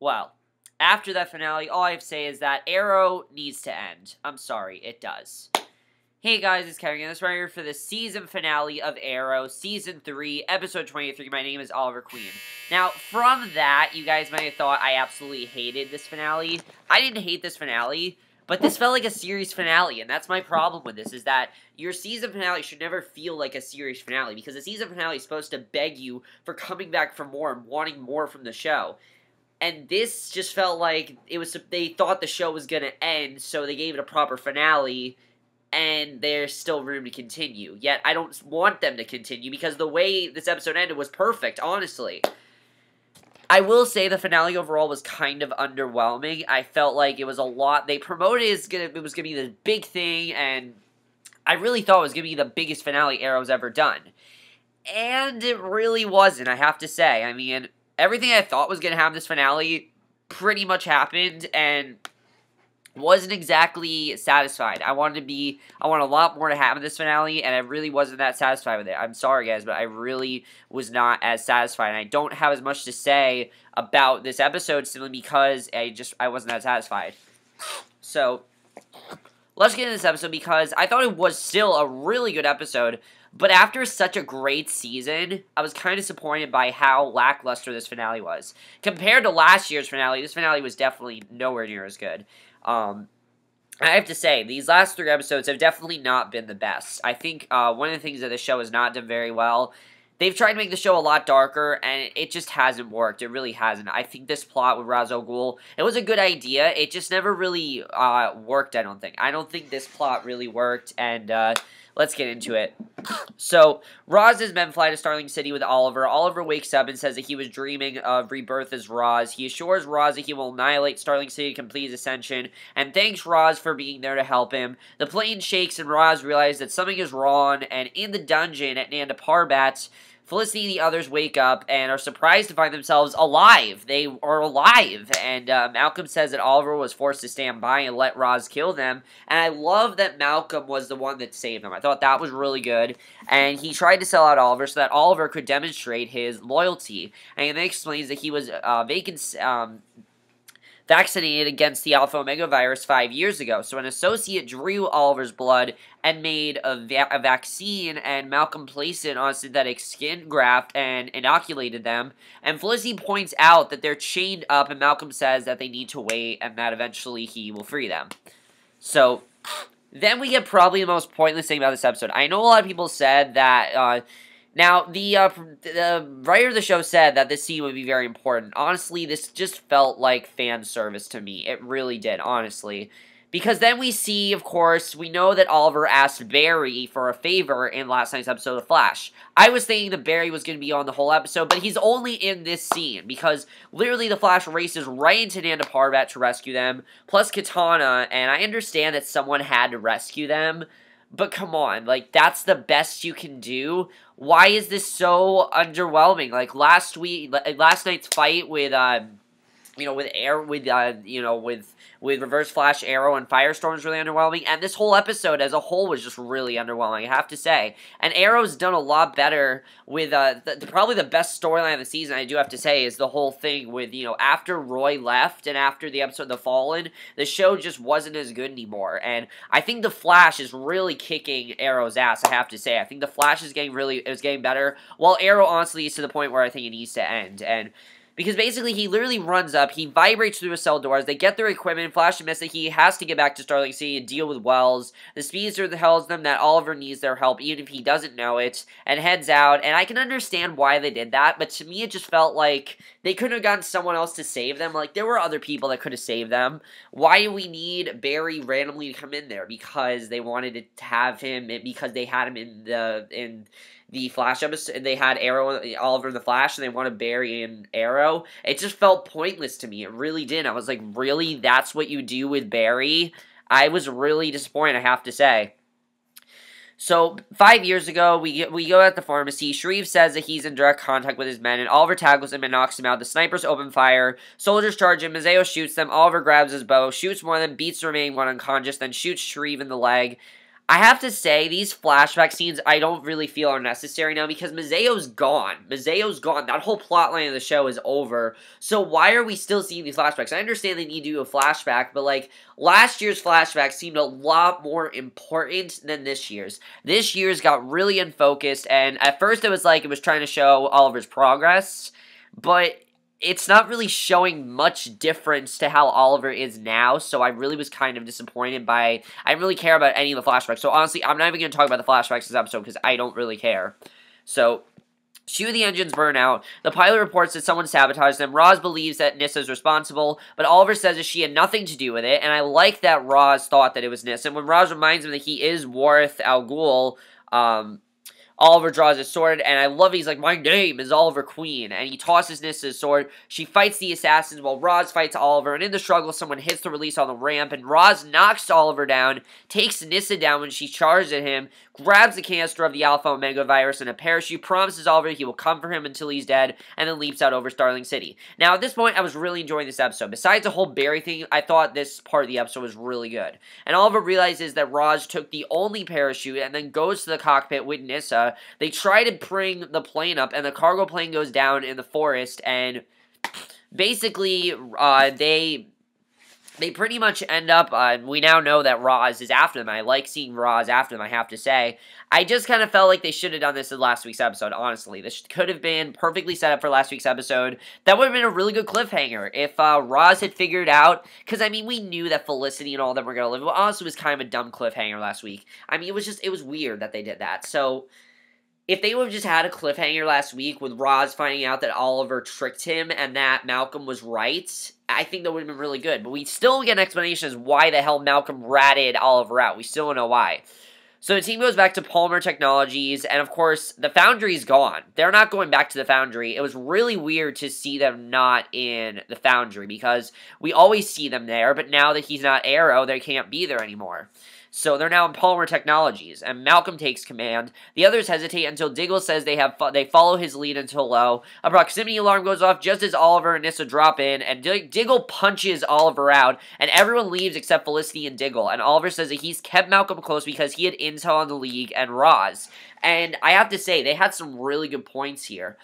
Well, after that finale, all I have to say is that Arrow needs to end. I'm sorry, it does. Hey guys, it's Kevin, and this right here for the season finale of Arrow, Season 3, Episode 23. My name is Oliver Queen. Now, from that, you guys might have thought I absolutely hated this finale. I didn't hate this finale, but this felt like a series finale, and that's my problem with this, is that your season finale should never feel like a series finale, because a season finale is supposed to beg you for coming back for more and wanting more from the show. And this just felt like they thought the show was going to end, so they gave it a proper finale, and there's still room to continue. Yet, I don't want them to continue, because the way this episode ended was perfect, honestly. I will say the finale overall was kind of underwhelming. I felt like it was a lot. They promoted it was going to be the big thing, and I really thought it was going to be the biggest finale Arrow's ever done. And it really wasn't, I have to say. I mean, everything I thought was going to happen in this finale pretty much happened, and wasn't exactly satisfied. I want a lot more to happen in this finale, and I really wasn't that satisfied with it. I'm sorry, guys, but I really was not as satisfied, and I don't have as much to say about this episode simply because I wasn't that satisfied. So, let's get into this episode because I thought it was still a really good episode, but after such a great season, I was kind of disappointed by how lackluster this finale was. Compared to last year's finale, this finale was definitely nowhere near as good. I have to say, these last 3 episodes have definitely not been the best. I think one of the things that the show has not done very well, they've tried to make the show a lot darker, and it just hasn't worked. It really hasn't. I think this plot with Ra's al Ghul, it was a good idea. It just never really worked, I don't think. I don't think this plot really worked, and let's get into it. So, Raz's men fly to Starling City with Oliver. Oliver wakes up and says that he was dreaming of rebirth as Raz. He assures Raz that he will annihilate Starling City to complete his ascension, and thanks Raz for being there to help him. The plane shakes, and Raz realizes that something is wrong, and in the dungeon at Nanda Parbat, Felicity and the others wake up and are surprised to find themselves alive. They are alive, and Malcolm says that Oliver was forced to stand by and let Raz kill them, and I love that Malcolm was the one that saved them. I thought that was really good, and he tried to sell out Oliver so that Oliver could demonstrate his loyalty, and he then explains that he was vaccinated against the Alpha Omega virus 5 years ago. So an associate drew Oliver's blood and made a vaccine, and Malcolm placed it on a synthetic skin graft and inoculated them. And Felicity points out that they're chained up, and Malcolm says that they need to wait and that eventually he will free them. So then we get probably the most pointless thing about this episode. I know a lot of people said that now, the writer of the show said that this scene would be very important. Honestly, this just felt like fan service to me. It really did, honestly. Because then we see, of course, we know that Oliver asked Barry for a favor in last night's episode of Flash. I was thinking that Barry was going to be on the whole episode, but he's only in this scene. Because literally the Flash races right into Nanda Parbat to rescue them, plus Katana, and I understand that someone had to rescue them. But come on, like, that's the best you can do. Why is this so underwhelming? Like, last night's fight with with Reverse Flash, Arrow, and Firestorm was really underwhelming, and this whole episode as a whole was just really underwhelming, I have to say. And Arrow's done a lot better with, probably the best storyline of the season, I do have to say, is the whole thing with, after Roy left and after the episode The Fallen, the show just wasn't as good anymore, and I think The Flash is really kicking Arrow's ass, I have to say. I think The Flash is getting better, while Arrow honestly is to the point where I think it needs to end, and because basically he literally runs up, he vibrates through the cell doors, they get their equipment, Flash admits that he has to get back to Starling City and deal with Wells. The Speedster tells them that Oliver needs their help even if he doesn't know it, and heads out, and I can understand why they did that, but to me it just felt like they couldn't have gotten someone else to save them. Like, there were other people that could have saved them. Why do we need Barry randomly to come in there? Because they wanted to have him, because they had him in the Flash episode, they had Oliver and the Flash, and they wanted Barry and Arrow. It just felt pointless to me. It really did. I was like, really? That's what you do with Barry? I was really disappointed, I have to say. So, 5 years ago, we go at the pharmacy. Shreve says that he's in direct contact with his men, and Oliver tackles him and knocks him out. The snipers open fire. Soldiers charge him. Mazeo shoots them. Oliver grabs his bow, shoots one of them, beats the remaining one unconscious, then shoots Shreve in the leg. I have to say, these flashback scenes I don't really feel are necessary now because Mazeo's gone. Mazeo's gone. That whole plotline of the show is over. So why are we still seeing these flashbacks? I understand they need to do a flashback, but like last year's flashback seemed a lot more important than this year's. This year's got really unfocused, and at first it was like it was trying to show Oliver's progress, but it's not really showing much difference to how Oliver is now, so I really was kind of disappointed by... I didn't really care about any of the flashbacks, so honestly, I'm not even going to talk about the flashbacks this episode, because I don't really care. So, shoot the engines burn out. The pilot reports that someone sabotaged them. Roz believes that Nissa's responsible, but Oliver says that she had nothing to do with it, and I like that Roz thought that it was Nissa. And when Roz reminds him that he is Warith Al Ghul, Oliver draws his sword, and I love it. He's like, my name is Oliver Queen, and he tosses Nissa's sword. She fights the assassins while Roz fights Oliver, and in the struggle, someone hits the release on the ramp, and Roz knocks Oliver down, takes Nissa down when she charges at him, grabs the canister of the Alpha Omega virus and a parachute, promises Oliver he will come for him until he's dead, and then leaps out over Starling City. Now, at this point, I was really enjoying this episode. Besides the whole Barry thing, I thought this part of the episode was really good. And Oliver realizes that Roz took the only parachute and then goes to the cockpit with Nissa. They try to bring the plane up, and the cargo plane goes down in the forest, and basically, they pretty much end up, we now know that Roz is after them. I like seeing Roz after them, I have to say. I just kind of felt like they should have done this in last week's episode, honestly. This could have been perfectly set up for last week's episode. That would have been a really good cliffhanger if Roz had figured out, because, I mean, we knew that Felicity and all of them were going to live, but honestly, it was kind of a dumb cliffhanger last week. I mean, it was weird that they did that, so... If they would have just had a cliffhanger last week with Roz finding out that Oliver tricked him and that Malcolm was right, I think that would have been really good. But we still get an explanation as why the hell Malcolm ratted Oliver out. We still don't know why. So the team goes back to Palmer Technologies, and of course, the Foundry's gone. They're not going back to the Foundry. It was really weird to see them not in the Foundry, because we always see them there, but now that he's not Arrow, they can't be there anymore. So they're now in Palmer Technologies, and Malcolm takes command. The others hesitate until Diggle says they follow his lead until low. A proximity alarm goes off just as Oliver and Nissa drop in, and Diggle punches Oliver out, and everyone leaves except Felicity and Diggle. And Oliver says that he's kept Malcolm close because he had intel on the League and Roz. And I have to say, they had some really good points here.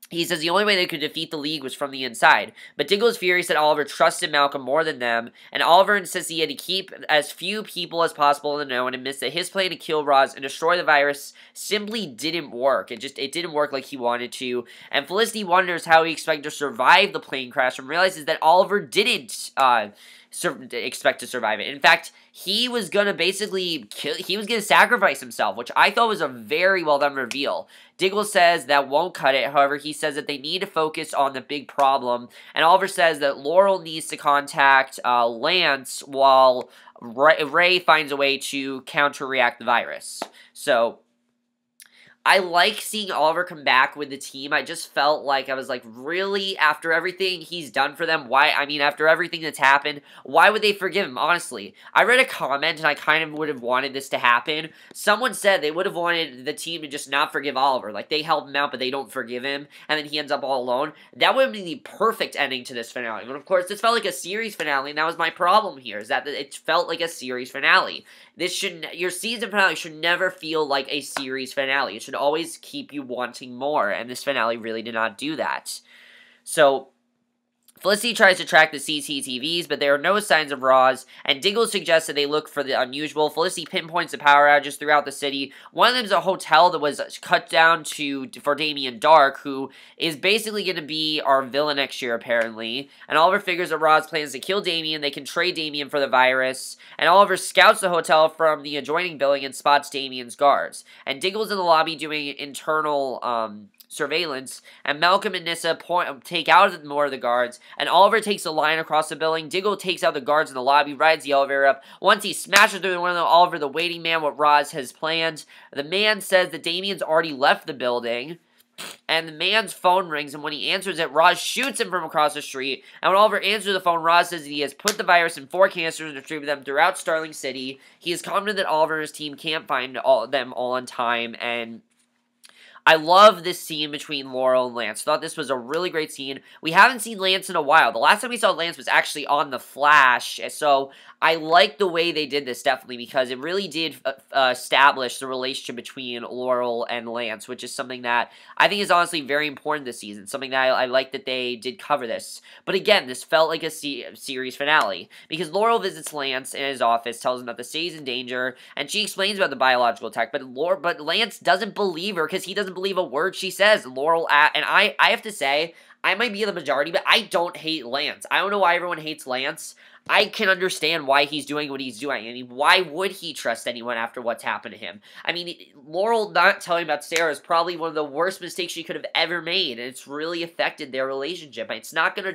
He says the only way they could defeat the League was from the inside. But Diggle is furious that Oliver trusted Malcolm more than them, and Oliver insists he had to keep as few people as possible in the know and admits that his plan to kill Roz and destroy the virus simply didn't work. It didn't work like he wanted to. And Felicity wonders how he expected to survive the plane crash and realizes that Oliver didn't expect to survive it. In fact, he was going to basically he was going to sacrifice himself, which I thought was a very well done reveal. Diggle says that won't cut it. However, he says that they need to focus on the big problem. And Oliver says that Laurel needs to contact Lance while Ray finds a way to counteract the virus. So I like seeing Oliver come back with the team. I just felt like, I was like, really? After everything he's done for them, why? I mean, after everything that's happened, why would they forgive him, honestly? I read a comment, and I kind of would have wanted this to happen. Someone said they would have wanted the team to just not forgive Oliver. Like, they help him out, but they don't forgive him, and then he ends up all alone. That would have been the perfect ending to this finale. But, of course, this felt like a series finale, and that was my problem here, is that it felt like a series finale. Your season finale should never feel like a series finale. It should always keep you wanting more, and this finale really did not do that. So, Felicity tries to track the CCTVs, but there are no signs of Roz, and Diggle suggests that they look for the unusual. Felicity pinpoints the power outages throughout the city. One of them is a hotel that was cut down for Damien Dark, who is basically going to be our villain next year, apparently. And Oliver figures that Roz plans to kill Damien. They can trade Damien for the virus. And Oliver scouts the hotel from the adjoining building and spots Damien's guards. And Diggle's in the lobby doing internal surveillance, and Malcolm and Nissa take out more of the guards, and Oliver takes a line across the building. Diggle takes out the guards in the lobby, rides the elevator up. Once he smashes through one of them, Oliver, the waiting man, what Roz has planned. The man says that Damien's already left the building, and the man's phone rings, and when he answers it, Roz shoots him from across the street. And when Oliver answers the phone, Roz says that he has put the virus in 4 canisters and distributed them throughout Starling City. He is confident that Oliver and his team can't find them all in time, and I love this scene between Laurel and Lance. Thought this was a really great scene. We haven't seen Lance in a while. The last time we saw Lance was actually on The Flash, so I like the way they did this, definitely, because it really did establish the relationship between Laurel and Lance, which is something that I think is honestly very important this season, something that I like that they did cover this. But again, this felt like a series finale, because Laurel visits Lance in his office, tells him that the city's in danger, and she explains about the biological tech, but Lance doesn't believe her, because he doesn't believe a word she says. Laurel, and I have to say, I might be the majority, but I don't hate Lance. I don't know why everyone hates Lance. I can understand why he's doing what he's doing. I mean, why would he trust anyone after what's happened to him? I mean, Laurel not telling about Sarah is probably one of the worst mistakes she could have ever made, and it's really affected their relationship. It's not gonna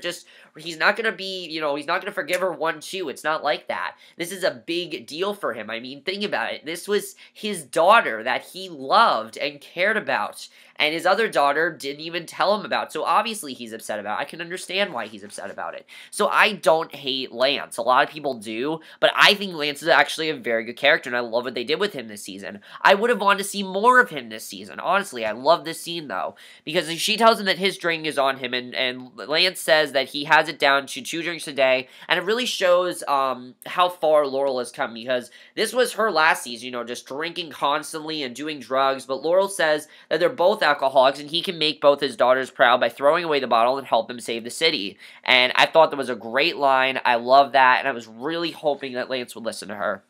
he's not gonna be, he's not gonna forgive her 1-2. It's not like that. This is a big deal for him. I mean, think about it. This was his daughter that he loved and cared about, and his other daughter didn't even tell him about, so obviously he's upset about it. I can understand why he's upset about it. So I don't hate Lance. A lot of people do, but I think Lance is actually a very good character, and I love what they did with him this season. I would have wanted to see more of him this season. Honestly, I love this scene, though, because she tells him that his drink is on him, and Lance says that he has it down to 2 drinks a day, and it really shows how far Laurel has come, because this was her last season, just drinking constantly and doing drugs, but Laurel says that they're both alcoholics, and he can make both his daughters proud by throwing away the bottle and help them save the city. And I thought that was a great line. I love that, and I was really hoping that Lance would listen to her.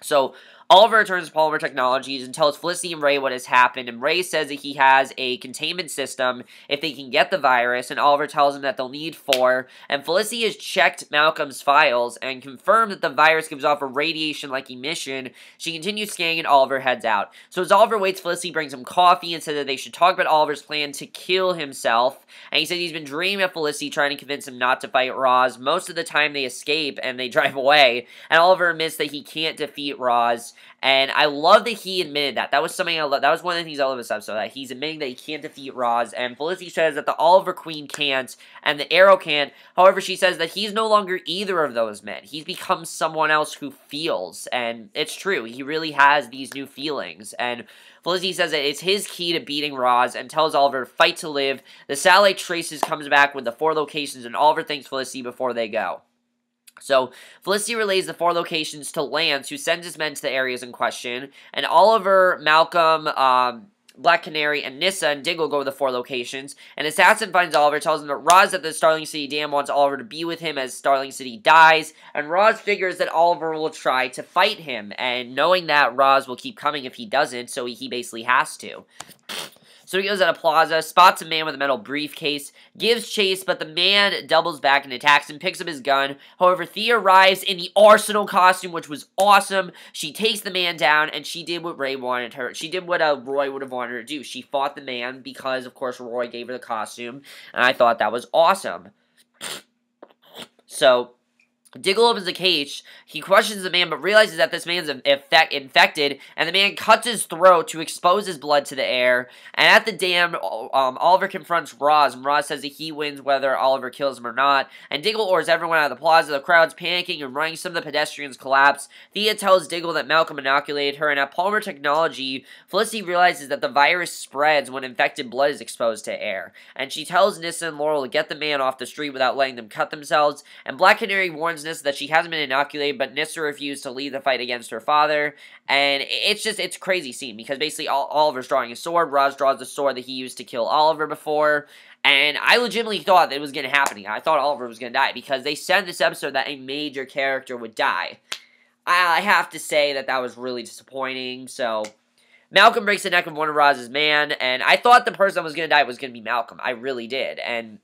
So Oliver returns to Polymer Technologies and tells Felicity and Ray what has happened, and Ray says that he has a containment system if they can get the virus, and Oliver tells him that they'll need 4, and Felicity has checked Malcolm's files and confirmed that the virus gives off a radiation-like emission. She continues scanning, and Oliver heads out. So as Oliver waits, Felicity brings him coffee and says that they should talk about Oliver's plan to kill himself, and he said he's been dreaming of Felicity trying to convince him not to fight Roz. Most of the time they escape and they drive away, and Oliver admits that he can't defeat Roz. And I love that he admitted that. That was something I love. That was one of the things I love this episode, that he's admitting that he can't defeat Roz. And Felicity says that the Oliver Queen can't, and the Arrow can't. However, she says that he's no longer either of those men. He's become someone else who feels. And it's true. He really has these new feelings. And Felicity says that it's his key to beating Roz and tells Oliver to fight to live. The satellite traces comes back with the 4 locations, and Oliver thanks Felicity before they go. So, Felicity relays the 4 locations to Lance, who sends his men to the areas in question, and Oliver, Malcolm, Black Canary, and Nyssa and Diggle go to the 4 locations, and Assassin finds Oliver, tells him that Roz at the Starling City Dam wants Oliver to be with him as Starling City dies, and Roz figures that Oliver will try to fight him, and knowing that Roz will keep coming if he doesn't, so he basically has to. So he goes at a plaza, spots a man with a metal briefcase, gives chase, but the man doubles back and attacks him, picks up his gun. However, Thea arrives in the Arsenal costume, which was awesome. She takes the man down, and she did what Ray wanted her. She did what Roy would have wanted her to do. She fought the man because, of course, Roy gave her the costume, and I thought that was awesome. So Diggle opens the cage, he questions the man, but realizes that this man's infected, and the man cuts his throat to expose his blood to the air, and at the dam, Oliver confronts Roz, and Roz says that he wins whether Oliver kills him or not, and Diggle orders everyone out of the plaza. The crowd's panicking and running, some of the pedestrians collapse. Thea tells Diggle that Malcolm inoculated her, and at Polymer Technology, Felicity realizes that the virus spreads when infected blood is exposed to air, and she tells Nyssa and Laurel to get the man off the street without letting them cut themselves, and Black Canary warns Nyssa that she hasn't been inoculated, but Nyssa refused to lead the fight against her father, and it's a crazy scene, because basically Oliver's drawing a sword, Roz draws the sword that he used to kill Oliver before, and I legitimately thought that it was going to happen. I thought Oliver was going to die, because they said in this episode that a major character would die. I have to say that was really disappointing, so Malcolm breaks the neck of one of Roz's men, and I thought the person that was going to die was going to be Malcolm. I really did, and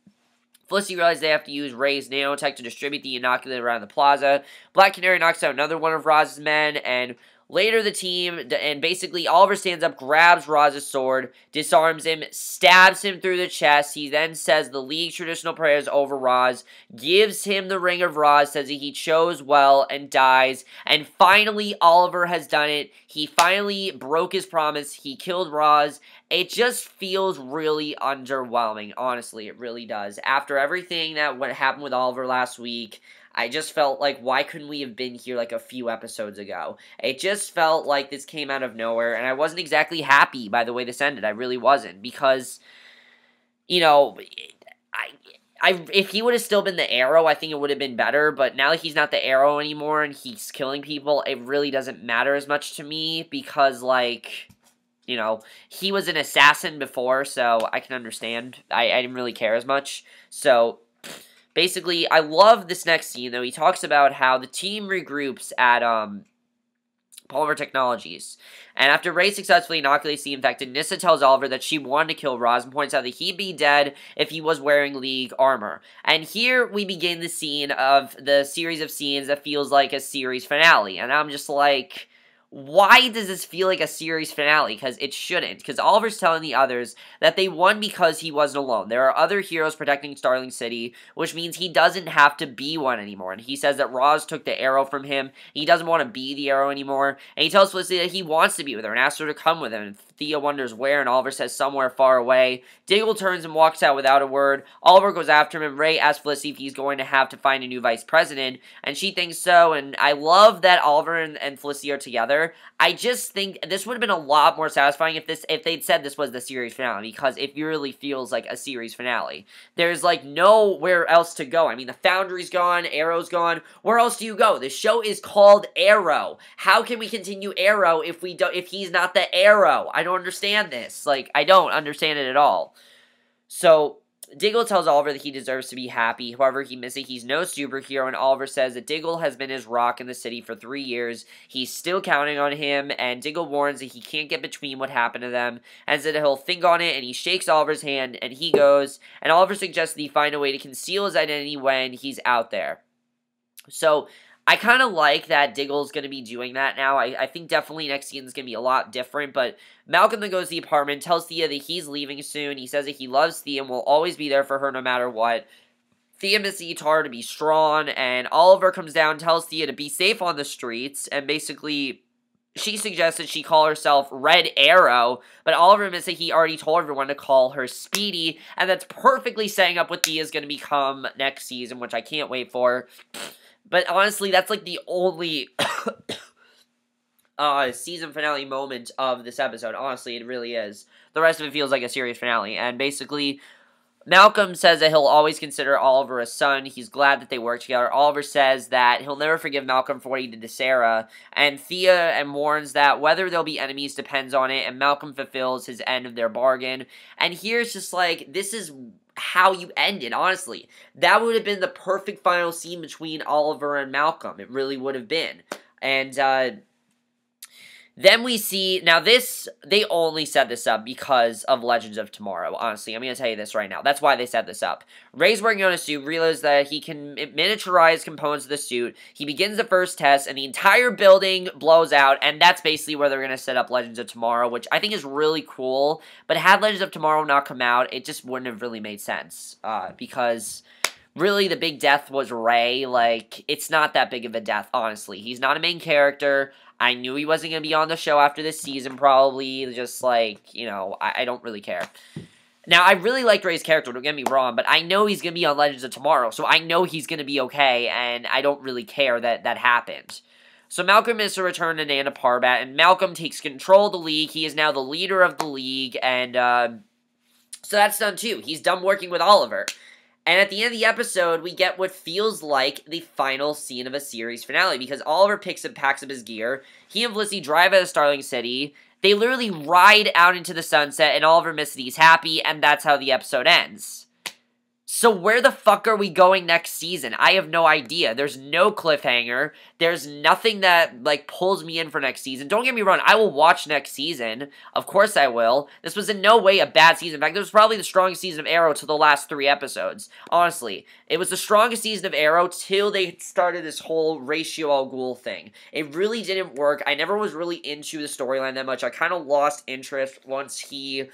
Felicity realizes they have to use Ray's nanotech to distribute the inoculant around the plaza. Black Canary knocks out another one of Roz's men, and later the team, and basically Oliver stands up, grabs Roz's sword, disarms him, stabs him through the chest. He then says the League traditional prayers over Roz, gives him the Ring of Roz, says that he chose well, and dies. And finally, Oliver has done it. He finally broke his promise. He killed Roz. It just feels really underwhelming. Honestly, it really does. After everything that happened with Oliver last week, I just felt like, why couldn't we have been here like a few episodes ago? It just felt like this came out of nowhere, and I wasn't exactly happy by the way this ended. I really wasn't, because, you know, if he would have still been the Arrow, I think it would have been better, but now that he's not the Arrow anymore and he's killing people, it really doesn't matter as much to me, because, like, you know, he was an assassin before, so I can understand. I didn't really care as much. So, basically, I love this next scene, though. He talks about how the team regroups at, Pulver Technologies. And after Ray successfully inoculates the infected, Nyssa tells Oliver that she wanted to kill Roz and points out that he'd be dead if he was wearing League armor. And here we begin the scene of the series of scenes that feels like a series finale. And I'm just like, why does this feel like a series finale? Because it shouldn't. Because Oliver's telling the others that they won because he wasn't alone. There are other heroes protecting Starling City, which means he doesn't have to be one anymore. And he says that Roz took the Arrow from him. He doesn't want to be the Arrow anymore. And he tells Felicity that he wants to be with her and asks her to come with him. And Thea wonders where, and Oliver says somewhere far away. Diggle turns and walks out without a word. Oliver goes after him, and Ray asks Felicity if he's going to have to find a new vice president, and she thinks so, and I love that Oliver and Felicity are together. I just think this would have been a lot more satisfying if they'd said this was the series finale, because it really feels like a series finale. There's, like, nowhere else to go. I mean, the Foundry's gone, Arrow's gone. Where else do you go? The show is called Arrow. How can we continue Arrow if he's not the Arrow? I don't understand this. Like, I don't understand it at all. So, Diggle tells Oliver that he deserves to be happy. However, he misses he's no superhero, and Oliver says that Diggle has been his rock in the city for 3 years. He's still counting on him, and Diggle warns that he can't get between what happened to them, and said that he'll think on it, and he shakes Oliver's hand, and he goes, and Oliver suggests that he find a way to conceal his identity when he's out there. So, I kind of like that Diggle's going to be doing that now. I think definitely next season's going to be a lot different, but Malcolm then goes to the apartment, tells Thea that he's leaving soon. He says that he loves Thea and will always be there for her no matter what. Thea misses Tara to be strong, and Oliver comes down, tells Thea to be safe on the streets, and basically she suggests that she call herself Red Arrow, but Oliver admits that he already told everyone to call her Speedy, and that's perfectly setting up what Thea's going to become next season, which I can't wait for. But honestly, that's like the only season finale moment of this episode. Honestly, it really is. The rest of it feels like a series finale. And basically, Malcolm says that he'll always consider Oliver a son. He's glad that they work together. Oliver says that he'll never forgive Malcolm for what he did to Sarah. And Thea warns that whether they'll be enemies depends on it. And Malcolm fulfills his end of their bargain. And here's just like, this is how you end it, honestly. That would have been the perfect final scene between Oliver and Malcolm. It really would have been. And, then we see, now this, they only set this up because of Legends of Tomorrow, honestly. I'm going to tell you this right now. That's why they set this up. Ray's working on a suit, realizes that he can miniaturize components of the suit. He begins the first test, and the entire building blows out, and that's basically where they're going to set up Legends of Tomorrow, which I think is really cool. But had Legends of Tomorrow not come out, it just wouldn't have really made sense, because really the big death was Ray. Like, it's not that big of a death, honestly. He's not a main character. I knew he wasn't going to be on the show after this season, probably. Just, like, you know, I don't really care. Now, I really liked Ray's character, don't get me wrong, but I know he's going to be on Legends of Tomorrow, so I know he's going to be okay, and I don't really care that that happened. So Malcolm is to return to Nana Parbat, and Malcolm takes control of the League. He is now the leader of the League, and so that's done too. He's done working with Oliver. And at the end of the episode, we get what feels like the final scene of a series finale, because Oliver packs up his gear. He and Felicity drive out of Starling City. They literally ride out into the sunset, and Oliver admits that he's happy, and that's how the episode ends. So where the fuck are we going next season? I have no idea. There's no cliffhanger. There's nothing that, like, pulls me in for next season. Don't get me wrong, I will watch next season. Of course I will. This was in no way a bad season. In fact, it was probably the strongest season of Arrow to the last 3 episodes. Honestly. It was the strongest season of Arrow till they started this whole Ratio Al Ghul thing. It really didn't work. I never was really into the storyline that much. I kind of lost interest once he,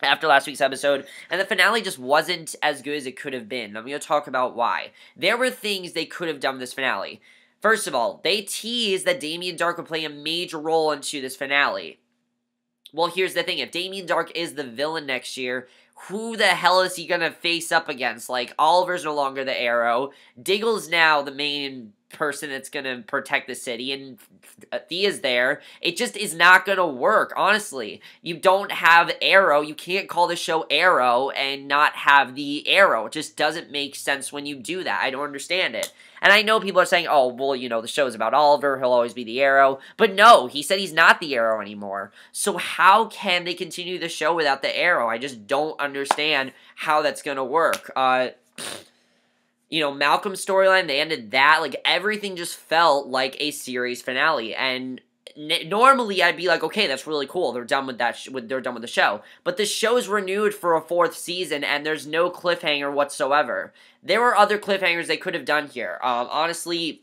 after last week's episode, and the finale just wasn't as good as it could have been. I'm going to talk about why. There were things they could have done with this finale. First of all, they teased that Damien Dark would play a major role into this finale. Well, here's the thing. If Damien Dark is the villain next year, who the hell is he gonna face up against? Like, Oliver's no longer the Arrow. Diggle's now the main person that's gonna protect the city, and Thea's there. It just is not gonna work, honestly. You don't have Arrow. You can't call the show Arrow and not have the Arrow. It just doesn't make sense when you do that. I don't understand it. And I know people are saying, oh, well, you know, the show's about Oliver, he'll always be the Arrow. But no, he said he's not the Arrow anymore. So how can they continue the show without the Arrow? I just don't understand how that's gonna work. You know, Malcolm's storyline, they ended that. Like, everything just felt like a series finale. And normally I'd be like, okay, that's really cool. They're done with that. They're done with the show. But the show's renewed for a 4th season, and there's no cliffhanger whatsoever. There were other cliffhangers they could have done here. Honestly,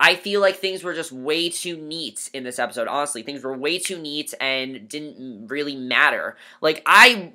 I feel like things were just way too neat in this episode. Honestly, things were way too neat and didn't really matter. Like,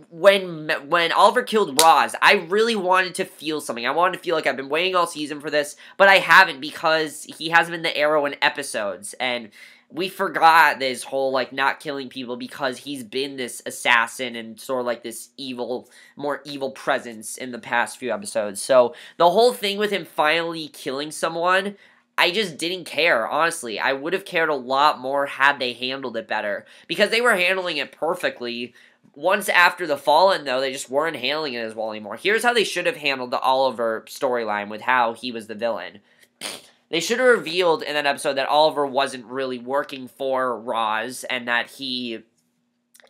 when Oliver killed Roz, I really wanted to feel something. I wanted to feel like I've been waiting all season for this, but I haven't because he hasn't been the Arrow in episodes, and we forgot this whole, like, not killing people because he's been this assassin and sort of like this evil, more evil presence in the past few episodes. So, the whole thing with him finally killing someone, I just didn't care, honestly. I would have cared a lot more had they handled it better. Because they were handling it perfectly. Once after the Fallen, though, they just weren't handling it as well anymore. Here's how they should have handled the Oliver storyline with how he was the villain. They should have revealed in that episode that Oliver wasn't really working for Roz, and that he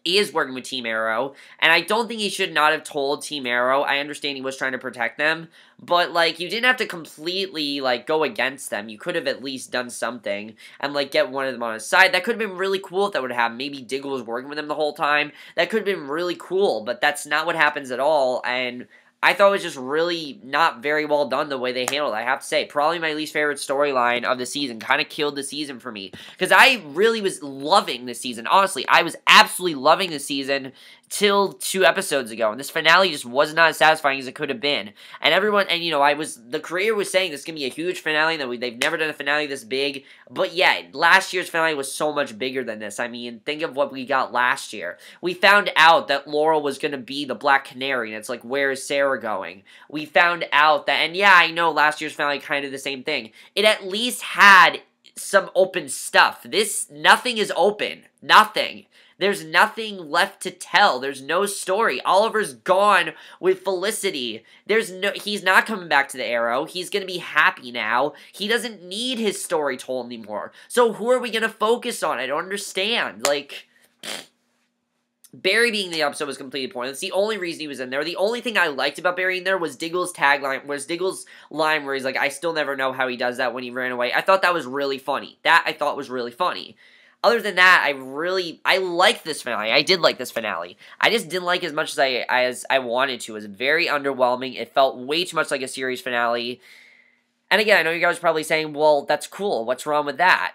is working with Team Arrow, and I don't think he should not have told Team Arrow. I understand he was trying to protect them, but, like, you didn't have to completely, like, go against them. You could have at least done something and, like, get one of them on his side. That could have been really cool if that would have happened. Maybe Diggle was working with him the whole time. That could have been really cool, but that's not what happens at all, and I thought it was just really not very well done the way they handled it, I have to say. Probably my least favorite storyline of the season. Kind of killed the season for me. Because I really was loving this season. Honestly, I was absolutely loving the season till 2 episodes ago. And this finale just was not as satisfying as it could have been. And everyone, and you know, the creator was saying this is going to be a huge finale. That they've never done a finale this big. But yeah, last year's finale was so much bigger than this. I mean, think of what we got last year. We found out that Laurel was going to be the Black Canary. And it's like, where is Sarah going? We found out that, and yeah, I know last year's finale kind of the same thing. It at least had some open stuff. Nothing is open. Nothing. There's nothing left to tell. There's no story. Oliver's gone with Felicity. He's not coming back to the Arrow. He's gonna be happy now. He doesn't need his story told anymore. So who are we gonna focus on? I don't understand. Like, Barry being in the episode was completely pointless. The only reason he was in there, the only thing I liked about Barry in there was Diggle's line where he's like, I still never know how he does that when he ran away. I thought that was really funny. That I thought was really funny. Other than that, I liked this finale. I did like this finale. I just didn't like as much as I wanted to. It was very underwhelming. It felt way too much like a series finale. And again, I know you guys are probably saying, well, that's cool. What's wrong with that?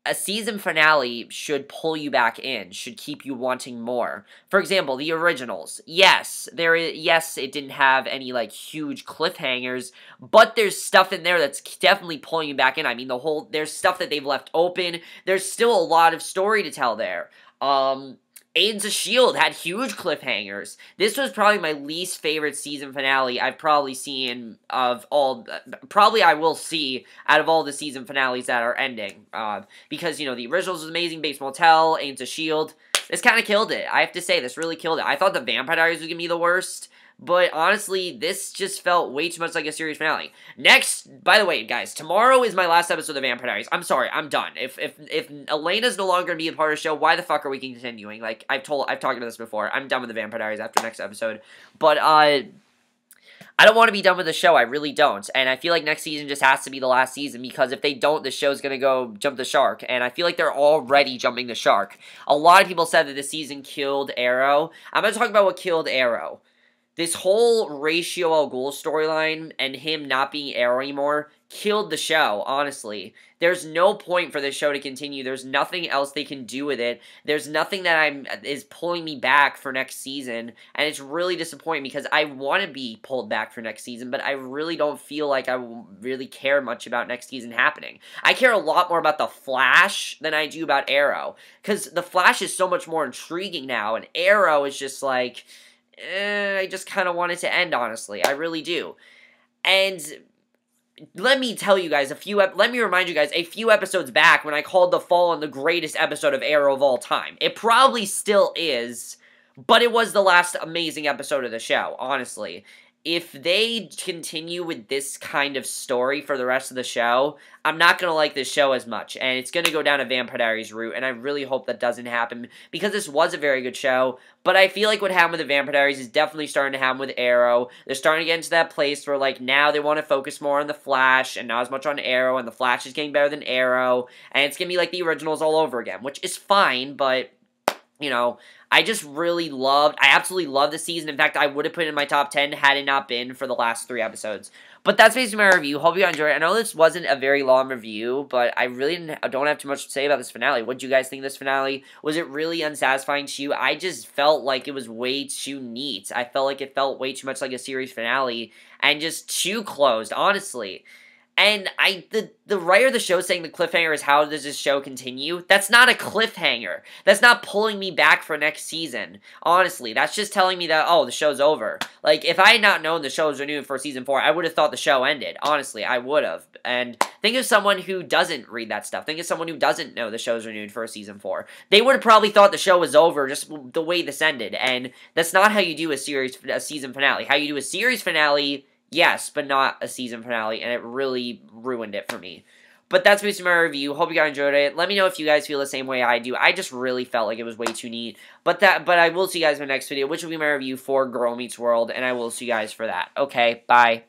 A season finale should pull you back in, should keep you wanting more. For example, the originals. Yes, it didn't have any, like, huge cliffhangers, but there's stuff in there that's definitely pulling you back in. I mean, there's stuff that they've left open. There's still a lot of story to tell there. Agents of S.H.I.E.L.D. had huge cliffhangers. This was probably my least favorite season finale I've probably seen of all, probably I will see out of all the season finales that are ending. Because, you know, the originals was amazing, Bates Motel, Agents of S.H.I.E.L.D. This kind of killed it. I have to say, this really killed it. I thought the Vampire Diaries was going to be the worst. But honestly, this just felt way too much like a series finale. Next, by the way, guys, tomorrow is my last episode of Vampire Diaries. I'm sorry, I'm done. If Elena's no longer gonna be a part of the show, why the fuck are we continuing? Like, I've talked about this before. I'm done with the Vampire Diaries after next episode. But I don't want to be done with the show. I really don't. And I feel like next season just has to be the last season, because if they don't, the show's going to go jump the shark. And I feel like they're already jumping the shark. A lot of people said that this season killed Arrow. I'm going to talk about what killed Arrow. This whole Ratio Al Ghul storyline and him not being Arrow anymore killed the show, honestly. There's no point for this show to continue. There's nothing else they can do with it. There's nothing that is pulling me back for next season, and it's really disappointing because I want to be pulled back for next season, but I really don't feel like I really care much about next season happening. I care a lot more about The Flash than I do about Arrow, because The Flash is so much more intriguing now, and Arrow is just like, I just kind of want it to end, honestly. I really do. And let me tell you guys, let me remind you guys, a few episodes back when I called The Fallen the greatest episode of Arrow of all time. It probably still is, but it was the last amazing episode of the show, honestly. If they continue with this kind of story for the rest of the show, I'm not going to like this show as much, and it's going to go down a Vampire Diaries route, and I really hope that doesn't happen, because this was a very good show, but I feel like what happened with the Vampire Diaries is definitely starting to happen with Arrow. They're starting to get into that place where, like, now they want to focus more on the Flash, and not as much on Arrow, and the Flash is getting better than Arrow, and it's going to be like the originals all over again, which is fine, but, you know, I absolutely loved the season. In fact, I would have put it in my top 10 had it not been for the last 3 episodes. But that's basically my review. Hope you guys enjoyed it. I know this wasn't a very long review, but I really don't have too much to say about this finale. What did you guys think of this finale? Was it really unsatisfying to you? I just felt like it was way too neat. I felt like it felt way too much like a series finale and just too closed, honestly. And the writer of the show saying the cliffhanger is how does this show continue? That's not a cliffhanger. That's not pulling me back for next season. Honestly, that's just telling me that, oh, the show's over. Like, if I had not known the show was renewed for season 4, I would have thought the show ended. Honestly, I would have. And think of someone who doesn't read that stuff. Think of someone who doesn't know the show's renewed for season 4. They would have probably thought the show was over just the way this ended. And that's not how you do a season finale. How you do a series finale, yes, but not a season finale, and it really ruined it for me. But that's basically my review. Hope you guys enjoyed it. Let me know if you guys feel the same way I do. I just really felt like it was way too neat. But I will see you guys in my next video, which will be my review for Girl Meets World, and I will see you guys for that. Okay, bye.